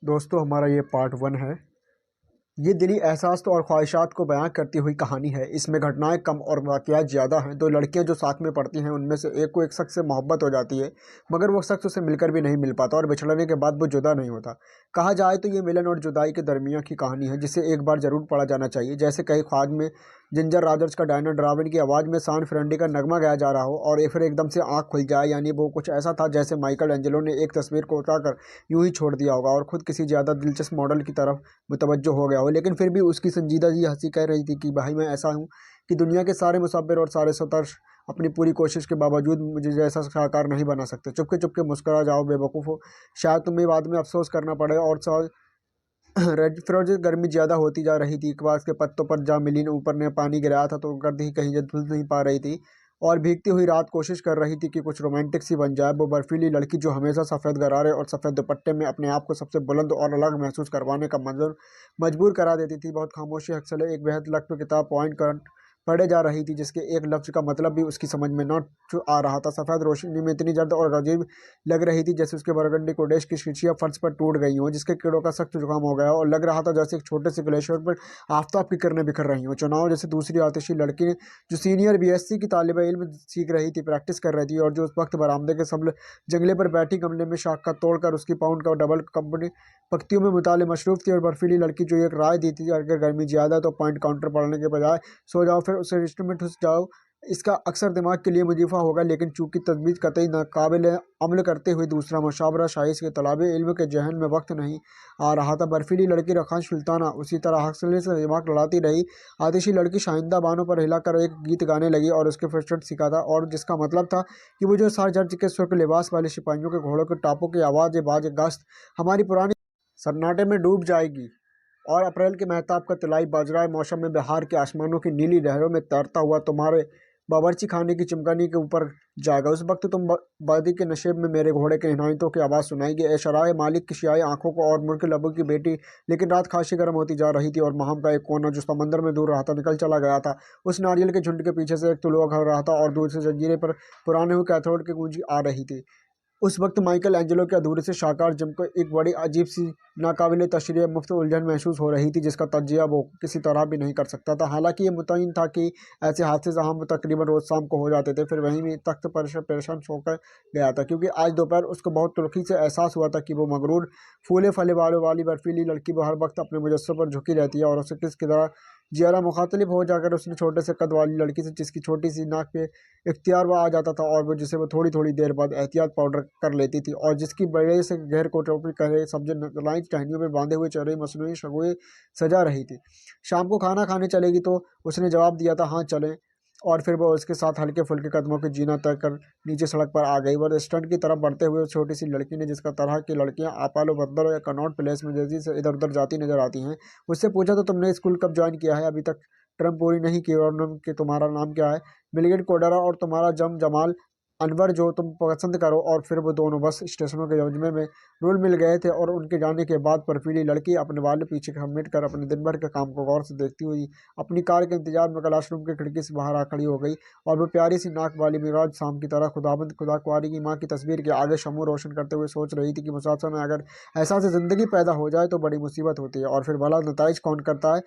दोस्तों, हमारा ये पार्ट 1 है। ये दिली एहसास तो और ख्वाहिशात को बयां करती हुई कहानी है। इसमें घटनाएं कम और वाक़यात ज़्यादा हैं। दो लड़कियां जो साथ में पढ़ती हैं, उनमें से एक को एक शख्स से मोहब्बत हो जाती है, मगर वो शख्स उसे मिलकर भी नहीं मिल पाता और बिछड़ने के बाद वो जुदा नहीं होता। कहा जाए तो ये मिलन और जुदाई के दरमियान की कहानी है, जिसे एक बार ज़रूर पढ़ा जाना चाहिए। जैसे कहीं ख्वाब में जिंजर रॉजर्स का डायना ड्राविड की आवाज़ में सान फर्नांडी का नगमा गाया जा रहा हो और फिर एकदम से आँख खुल जाए। यानी वो कुछ ऐसा था जैसे माइकल एंजेलो ने एक तस्वीर को उठाकर यूं ही छोड़ दिया होगा और खुद किसी ज़्यादा दिलचस्प मॉडल की तरफ मुतवज्जो हो गया हो। लेकिन फिर भी उसकी संजीदा जी हंसी कह रही थी कि भाई, मैं ऐसा हूँ कि दुनिया के सारे मुसब्बिर और सारे सतर अपनी पूरी कोशिश के बावजूद मुझे जैसा शाहकार नहीं बना सकते। चुपके चुपके मुस्कुरा जाओ बेवकूफ़ो, शायद तुम्हें बाद में अफसोस करना पड़े। और फिरोज गर्मी ज़्यादा होती जा रही थी। इकबास के पत्तों पर जा मिली ऊपर ने पानी गिराया था तो गर्द ही कहीं धुल नहीं पा रही थी और भीगती हुई रात कोशिश कर रही थी कि कुछ रोमांटिक सी बन जाए। वो बर्फीली लड़की जो हमेशा सफ़ेद गरारे और सफ़ेद दुपट्टे में अपने आप को सबसे बुलंद और अलग महसूस करवाने का मंजर मजबूर करा देती थी। बहुत खामोशी हक्सले एक बेहद लख्त किताब पॉइंट कर पढ़े जा रही थी, जिसके एक लफ्ज़ का मतलब भी उसकी समझ में न आ रहा था। सफ़ेद रोशनी में इतनी जल्द और अजीब लग रही थी जैसे उसके बरगंडी कोडेश की शीशियाँ फर्श पर टूट गई हों, जिसके कीड़ों का सख्त जुकाम हो गया और लग रहा था जैसे एक छोटे से ग्लेशियर पर आफताब की किरणें बिखर रही हों। चुनाव जैसे दूसरी आतिशी लड़की ने जो सीनियर बीएससी की तालिब इल्म सीख रही थी, प्रैक्टिस कर रही थी और जो उस वक्त बरामदे के सबल जंगले पर बैठी गमले में शाख का तोड़कर उसकी पाउंड का डबल कंपनी पत्तियों में मुताले मशरूफ थी। और बर्फीली लड़की जो एक राय दी थी, अगर गर्मी ज़्यादा तो पॉइंट काउंटर पढ़ने के बजाय सो जाओ, फिर उसे रिश्ते में ठुस जाओ। इसका अक्सर दिमाग के लिए मुजीफा होगा, लेकिन चूंकि तजवीज़ कतई नाकाबिल अमल करते हुए दूसरा मशावरा शाइस के तलाबे इल्म के जहन में वक्त नहीं आ रहा था। बर्फीली लड़की रखान सुल्ताना उसी तरह हौसले से दिमाग लड़ाती रही। आतिशी लड़की शाइंदा बानों पर हिलाकर एक गीत गाने लगी और उसके फर्स्ट सीखा था, और जिसका मतलब था कि वो जो सारजर्ज के सुर्ख लिबास वाले सिपाहियों के घोड़ों के टापों की आवाज़ बाज गश्त हमारी पुरानी सन्नाटे में डूब जाएगी और अप्रैल के महताब का तिलाई बाजरा मौसम में बिहार के आसमानों की नीली लहरों में तैरता हुआ तुम्हारे बावर्ची खाने की चिमकनी के ऊपर जाएगा। उस वक्त तुम वादी के नशेब में मेरे घोड़े के हिनायतों की आवाज़ सुनाएगी। ए शराय मालिक की शियाई आंखों को और मुर्ख लबों की बेटी। लेकिन रात खासी गर्म होती जा रही थी और महम का एक कोना जो समंदर में दूर रहा था निकल चला गया था। उस नारियल के झुंड के पीछे से एक तुलुआ घर रहा था और दूर से जंजीरे पर पुराने हुए कैथोड की गूंजी आ रही थी। उस वक्त माइकल एंजेलो के अधूरे से साकार जिम को एक बड़ी अजीब सी नाकाबिले तशरीह मुफ्त उलझन महसूस हो रही थी, जिसका तजिया वो किसी तरह भी नहीं कर सकता था। हालांकि ये मुतय्यन था कि ऐसे हादसे जहाँ तकरीबन रोज़ शाम को हो जाते थे, फिर वहीं भी तख्त परेशान होकर गया था, क्योंकि आज दोपहर उसको बहुत तुर्की से एहसास हुआ था कि वो मगरूर फूले फले बालों वाली बर्फीली लड़की वो हर वक्त अपने मुजस्सों पर झुकी रहती है और उसे किस तरह ज़रा मुखातिब हो जाकर उसने छोटे से कद वाली लड़की से, जिसकी छोटी सी नाक पे इख्तियार वो आ जाता था और वो जिसे वो थोड़ी थोड़ी देर बाद एहतियात पाउडर कर लेती थी और जिसकी बड़े से घेर को टोपी करे सब्जी लाइन टहनियों में बांधे हुए चेहरे मसनूई शगुए सजा रही थी। शाम को खाना खाने चलेगी तो उसने जवाब दिया था हाँ चलें, और फिर वो उसके साथ हल्के फुल्के कदमों की जीना तय कर नीचे सड़क पर आ गई। वो रेस्टोरेंट की तरफ बढ़ते हुए उस छोटी सी लड़की ने, जिसका तरह की लड़कियां आपालो बंदर या कनॉट प्लेस में तेजी से इधर उधर जाती नजर आती हैं, उससे पूछा तो तुमने स्कूल कब ज्वाइन किया है? अभी तक टर्म पूरी नहीं की और कि तुम्हारा नाम क्या है? मिलगेट कोडरा और तुम्हारा जमाल अनवर जो तुम पसंद करो। और फिर वो दोनों बस स्टेशनों के जज्बे में रूल मिल गए थे और उनके जाने के बाद बर्फीली लड़की अपने वाले पीछे समेट कर अपने दिन भर के काम को गौर से देखती हुई अपनी कार के इंतजार में क्लासरूम की खिड़की से बाहर आ खड़ी हो गई। और वो प्यारी सी नाक वाली मिराज शाम की तरह खुदाबंद खुदा कुंवारी की माँ की तस्वीर के आगे शमू रोशन करते हुए सोच रही थी कि मुसाफिर में अगर ऐसा से ज़िंदगी पैदा हो जाए तो बड़ी मुसीबत होती है, और फिर भला नताइज कौन करता है?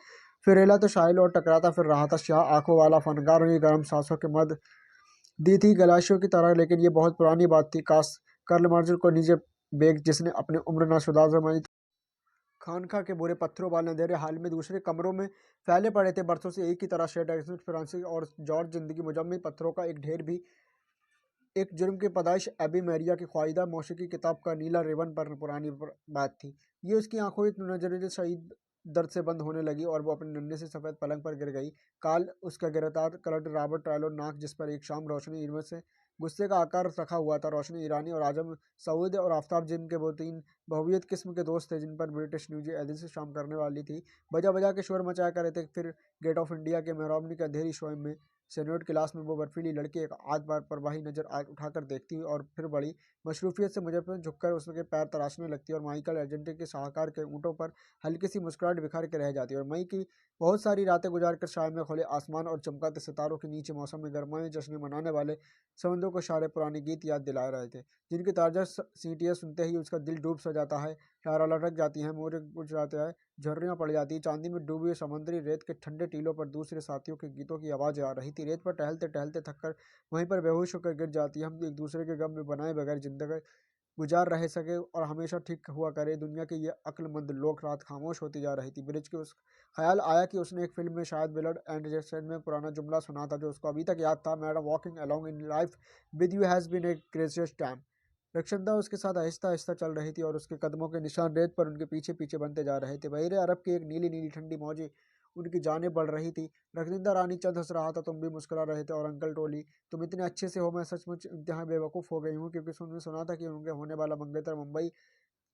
फिर रेला तो शाहिल और टकराता फिर रहा था शाह आंखों वाला फनकार हुई गर्म सांसों के मद दी थी गलाशियों की तरह। लेकिन ये बहुत पुरानी बात थी। काश कर्ल मार्जर को नीचे बेग जिसने अपनी उम्र नाशुदा जमाई खानका के बुरे पत्थरों वाले अंधेरे हाल में दूसरे कमरों में फैले पड़े थे बरसों से एक ही तरह शेड फ्रांसिस और जॉर्ज जिंदगी मुजम्मी पत्थरों का एक ढेर भी एक जुर्म की पैदाइश एबी मैरिया की ख्वाहिदा मौसीकी किताब का नीला रिबन पर पुरानी बात थी। ये उसकी आंखों की नजरें शहीद दर्द से बंद होने लगी और वो अपने नन्हे से सफ़ेद पलंग पर गिर गई। काल उसका गिरफ्तार कलट रॉबर्ट ट्रायलो नाक, जिस पर एक शाम रोशनी इनमें से गुस्से का आकार रखा हुआ था। रोशनी ईरानी और आजम सऊद और आफ्ताब जिनके वो तीन बहुवियत किस्म के दोस्त थे जिन पर ब्रिटिश न्यूज एजेंसी से शाम करने वाली थी, बजा बजा के शोर मचाया कर रहे थे। फिर गेट ऑफ इंडिया के मेहराबनी के अंधेरी शो में सेनेट क्लास में वो बर्फीली लड़की एक आध बार परवाही नजर उठाकर देखती हुई और फिर बड़ी मशरूफियत से मुझे पर झुककर उसके पैर तराशने लगती और माइकल अर्जेंटी के शाहकार के ऊँटों पर हल्की सी मुस्कुराहट बिखर के रह जाती। और मई की बहुत सारी रातें गुजार कर शाम में खुले आसमान और चमकाते सितारों के नीचे मौसम में गरमाए जश्न मनाने वाले समंदों को सारे पुराने गीत याद दिला रहे थे, जिनकी ताजा सीटियाँ सुनते ही उसका दिल डूब सा जाता है। तारा लटक जाती हैं, मोर उड़ जाते हैं, झर्रियाँ पड़ जाती हैं। चांदी में डूबी हुई समुद्री रेत के ठंडे टीलों पर दूसरे साथियों के गीतों की आवाज़ें आ रही थी। रेत पर टहलते टहलते थककर वहीं पर बेहोश होकर गिर जाती। हम एक दूसरे के गम में बनाए बगैर जिंदगी गुजार रह सके और हमेशा ठीक हुआ करे। दुनिया की ये अक्लमंद लोग रात खामोश होती जा रही थी। ब्रिज के उस ख्याल आया कि उसने एक फिल्म में शायद ब्लड एंड जेसन में पुराना जुमला सुना था जो उसको अभी तक याद था, madam walking along in life with you has been a gracious time. Rakshanda उसके साथ आहिस्ता आहिस्ता चल रही थी और उसके कदमों के निशान रेत पर उनके पीछे पीछे बनते जा रहे थे। बहिरे अरब की एक नीली नीली ठंडी मौजें उनकी जानें बढ़ रही थी। रखनिंदा रानी चंद हंस रहा था, तुम भी मुस्कुरा रहे थे और अंकल टोली, तुम इतने अच्छे से हो, मैं सचमुच इंतहा बेवकूफ़ हो गई हूँ क्योंकि सुनने सुना था कि उनके होने वाला मंगेतर मुंबई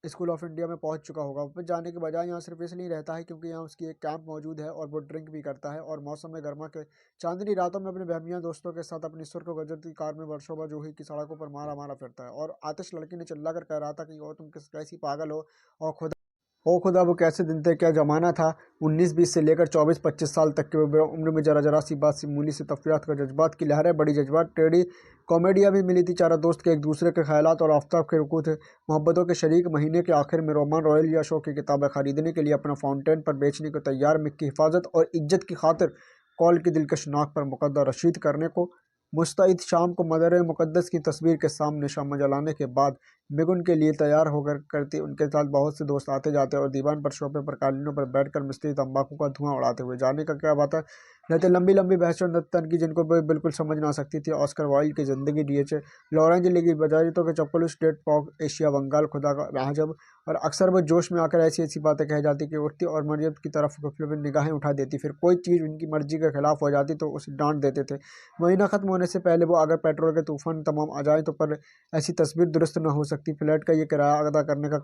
स्कूल ऑफ इंडिया में पहुंच चुका होगा। वापस जाने के बजाय यहाँ सिर्फ इसलिए रहता है क्योंकि यहाँ उसकी एक कैंप मौजूद है और वो ड्रिंक भी करता है और मौसम में गर्मा के चांदनी रातों में अपने बहमिया दोस्तों के साथ अपनी सुर्ख गजरती कार में वर्षों जूही की सड़कों पर मारा मारा फिरता है। और आतिश लड़की ने चिल्ला कर कह रहा था कि ओ तुम कैसी पागल हो और खुदा ओ खुदा, वो कैसे दिन थे, क्या ज़माना था। 19-20 से लेकर 24-25 साल तक की उम्र में जरा जरा सी बात, सी मूली से तफियात का जज्बात की लहरें, बड़ी जज्बात टेढ़ी कॉमेडियाँ भी मिली थी। चारों दोस्त के एक दूसरे के ख्यालात और आफताब के रुकू थे, मोहब्बतों के शरीक। महीने के आखिर में रोमान रॉयल या शो की किताबें खरीदने के लिए अपना फाउंटेन पर बेचने को तैयार, मिक की हिफाजत और इज्जत की खातिर कॉल की दिलकश नाक पर मुकद्दर रशीद करने को मुस्तैद। शाम को मदर मुक़द्दस की तस्वीर के सामने शाम जलाने के बाद मिगुन के लिए तैयार होकर करती उनके साथ बहुत से दोस्त आते जाते और दीवान पर सोफे पर कालीनों पर बैठकर मिस्त्री तंबाकू का धुआं उड़ाते हुए। जाने का क्या बात है, रहते लंबी लंबी बहसों नतन की जिनको बिल्कुल समझ ना सकती थी। ऑस्कर वाइल्ड की जिंदगी, डीएच लॉरेंज की बजारितों के चप्पल, स्टेट पॉक एशिया बंगाल, खुदा का महजब। और अक्सर वो जोश में आकर ऐसी ऐसी बातें कह जाती कि उठती और मरियत की तरफ फिर निगाहें उठा देती। फिर कोई चीज़ उनकी मर्जी के खिलाफ हो जाती तो उसे डांट देते थे। महीना खत्म होने से पहले वो अगर पेट्रोल के तूफान तमाम आ जाए तो पर ऐसी तस्वीर दुरुस्त न हो सकती। फ्लैट का ये किराया अदा करने का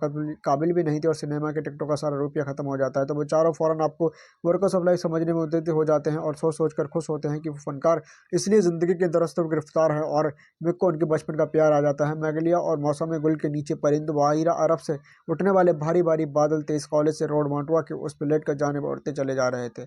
काबिल भी नहीं थी और सिनेमा के टिकटों का सारा रुपया खत्म हो जाता है तो बेचारों फ़ौरन आपको वर्कर्स ऑफ लाइफ समझने में उद्यत हो जाते हैं और सोच सोच कर खुश होते हैं कि वो फनकार इसलिए ज़िंदगी के दरस्त में गिरफ्तार है। और मिक को उनके बचपन का प्यार आ जाता है। मैगलिया और मौसम गुल के नीचे परिंद, बाहिरा अरब से उठने वाले भारी भारी बादल तेज कॉलेज से रोड मांटुआ के उस प्लेट का जाने उड़ते चले जा रहे थे।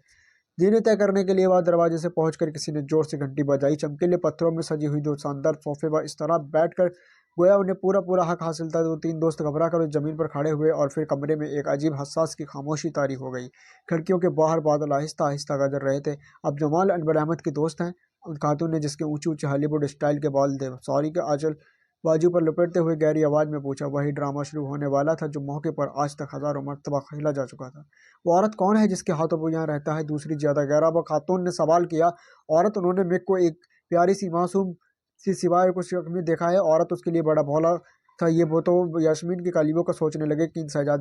जीने तय करने के लिए वह दरवाजे से पहुंचकर किसी ने जोर से घंटी बजाई। चमकीले पत्थरों में सजी हुई दो शानदार सोफे पर इस तरह बैठकर गोया उन्हें पूरा पूरा हक हासिल था। दो तीन दोस्त घबरा कर उस जमीन पर खड़े हुए और फिर कमरे में एक अजीब हसास की खामोशी तारी हो गई। खिड़कियों के बाहर बादल आहिस्ता आहिस्ता गजर रहे थे। अब जमाल अनवर अहमद के दोस्त हैं, उन खातून ने जिसके ऊंचे ऊंचे हॉलीवुड स्टाइल के बाल थे सॉरी के आंचल बाजू पर लपेटते हुए गहरी आवाज में पूछा। वही ड्रामा शुरू होने वाला था जो मौके पर आज तक हजारों मरतबा खेला जा चुका था। वो औरत कौन है जिसके हाथों वो यहाँ रहता है? दूसरी ज्यादा गहरा वो खातून ने सवाल किया। औरत, उन्होंने मिक को एक प्यारी सी मासूम सी सिवाय कुछ में देखा है। औरत उसके लिए बड़ा भोला था ये। वो तो यास्मीन की कालिबों का सोचने लगे कि इन शहजादियों